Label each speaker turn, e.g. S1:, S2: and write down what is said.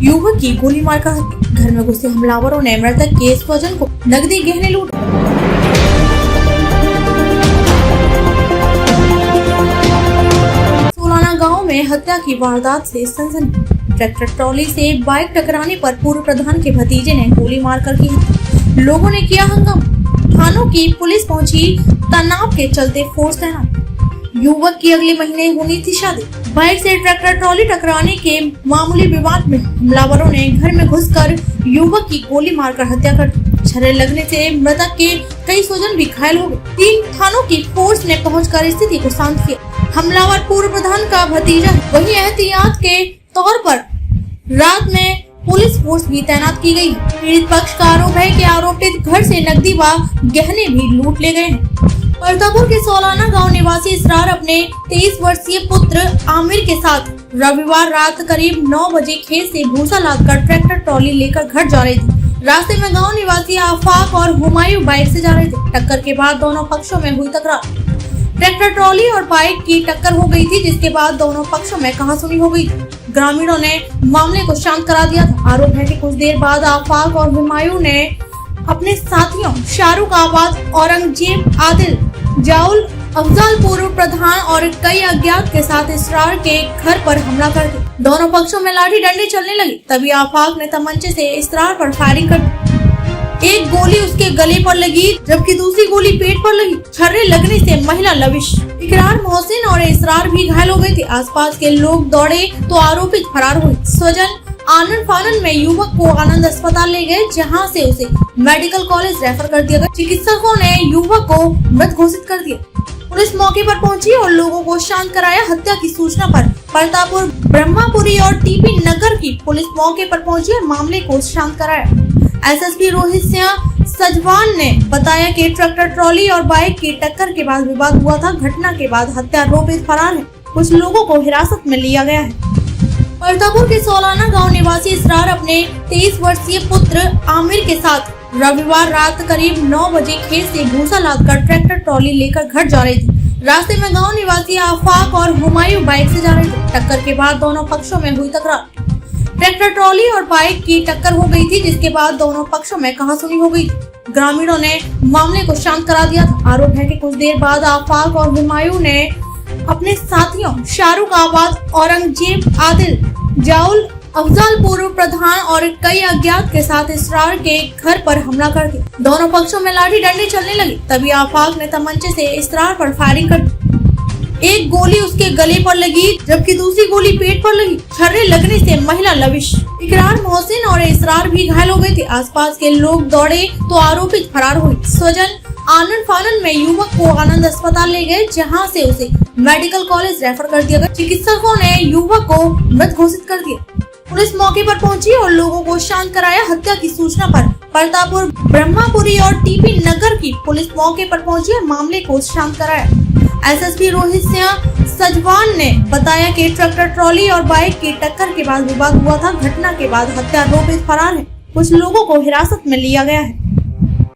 S1: युवक की गोली मारकर हत्या। घर में घुसे हमलावरों ने मृतक के स्वजन को नकदी गहने लूट। सोलाना गांव में हत्या की वारदात से सनसनी। ट्रैक्टर ट्रॉली से बाइक टकराने पर पूर्व प्रधान के भतीजे ने गोली मारकर की हत्या। लोगों ने किया हंगामा। थानों की पुलिस पहुंची। तनाव के चलते फोर्स तैनात। युवक की अगले महीने होनी थी शादी। बाइक से ट्रैक्टर ट्रॉली टकराने के मामूली विवाद में हमलावरों ने घर में घुसकर युवक की गोली मारकर हत्या कर दी। छर्रे लगने से मृतक के कई स्वजन भी घायल हो गए। 3 थानों की फोर्स ने पहुंचकर स्थिति को शांत किया। हमलावर पूर्व प्रधान का भतीजा है। वहीं एहतियात के तौर पर रात में पुलिस फोर्स भी तैनात की गई। पीड़ित पक्ष का आरोप है कि आरोपित घर से नकदी व गहने भी लूट ले गए हैं। परतापुर के सोलाना गांव निवासी इसरार अपने 23 वर्षीय पुत्र आमिर के साथ रविवार रात करीब 9 बजे खेत से भूसा लादकर ट्रैक्टर ट्रॉली लेकर घर जा रहे थे। रास्ते में गांव निवासी आफाक और हुमायूं बाइक से जा रहे थे। टक्कर के बाद दोनों पक्षों में हुई तकरार। ट्रैक्टर ट्रॉली और बाइक की टक्कर हो गई थी, जिसके बाद दोनों पक्षों में कहासुनी हो गई। ग्रामीणों ने मामले को शांत करा दिया था। आरोप है कि कुछ देर बाद आफाक और हुमायूं ने अपने साथियों शाहरुख आबाद, औरंगजेब, आदिल, जाउल, अफजल पूर्व प्रधान और कई अज्ञात के साथ इसरार के घर पर हमला कर दिया। दोनों पक्षों में लाठी डंडे चलने लगी। तभी आफाक ने तमंचे से इसरार पर फायरिंग कर दी। एक गोली उसके गले पर लगी, जबकि दूसरी गोली पेट पर लगी। छर्रे लगने से महिला लविश इकरार मोहसिन और इसरार भी घायल हो गए थे। आसपास के लोग दौड़े तो आरोपित फरार हुए। स्वजन आनंद फानन में युवक को आनंद अस्पताल ले गए, जहां से उसे मेडिकल कॉलेज रेफर कर दिया गया। चिकित्सकों ने युवक को मृत घोषित कर दिया। पुलिस मौके पर पहुंची और लोगों को शांत कराया। हत्या की सूचना पर परतापुर, ब्रह्मापुरी और टीपी नगर की पुलिस मौके पर पहुंची और मामले को शांत कराया। एसएसपी रोहित सिंह सजवान ने बताया कि ट्रैक्टर ट्रॉली और बाइक की टक्कर के बाद विवाद हुआ था। घटना के बाद हत्यारोपित फरार है। कुछ लोगों को हिरासत में लिया गया है। परतापुर के सोलाना गांव निवासी इसरार अपने 23 वर्षीय पुत्र आमिर के साथ रविवार रात करीब 9 बजे खेत से भूसा लादकर ट्रैक्टर ट्रॉली लेकर घर जा रहे थे। रास्ते में गांव निवासी आफाक और हुमायूं बाइक से जा रहे थे। टक्कर के बाद दोनों पक्षों में हुई तकरार। ट्रैक्टर ट्रॉली और बाइक की टक्कर हो गई थी, जिसके बाद दोनों पक्षों में कहासुनी हो गई। ग्रामीणों ने मामले को शांत करा दिया था। आरोप है कि कुछ देर बाद आफाक और हुमायूं ने अपने साथियों शाहरुख आबाद, औरंगजेब, आदिल, जाउल, अफजल पूर्व प्रधान और कई अज्ञात के साथ इसरार के घर पर हमला कर दिया। दोनों पक्षों में लाठी डंडे चलने लगी। तभी आफाक ने तमंचे से इसरार पर फायरिंग कर दी। एक गोली उसके गले पर लगी, जबकि दूसरी गोली पेट पर लगी। छर्रे लगने से महिला लविश इकरार मोहसिन और इसरार भी घायल हो गए थे। आसपास के लोग दौड़े तो आरोपित फरार हुए। स्वजन आनंद फानन में युवक को आनंद अस्पताल ले गए, जहां से उसे मेडिकल कॉलेज रेफर कर दिया गया। चिकित्सकों ने युवक को मृत घोषित कर दिया। पुलिस मौके पर पहुंची और लोगों को शांत कराया। हत्या की सूचना पर परतापुर, ब्रह्मापुरी और टीपी नगर की पुलिस मौके पर पहुंची और मामले को शांत कराया। एसएसपी रोहित सिंह सजवान ने बताया कि ट्रैक्टर ट्रॉली और बाइक की टक्कर के बाद विवाद हुआ था। घटना के बाद हत्यारोपित फरार है। कुछ लोगों को हिरासत में लिया गया है।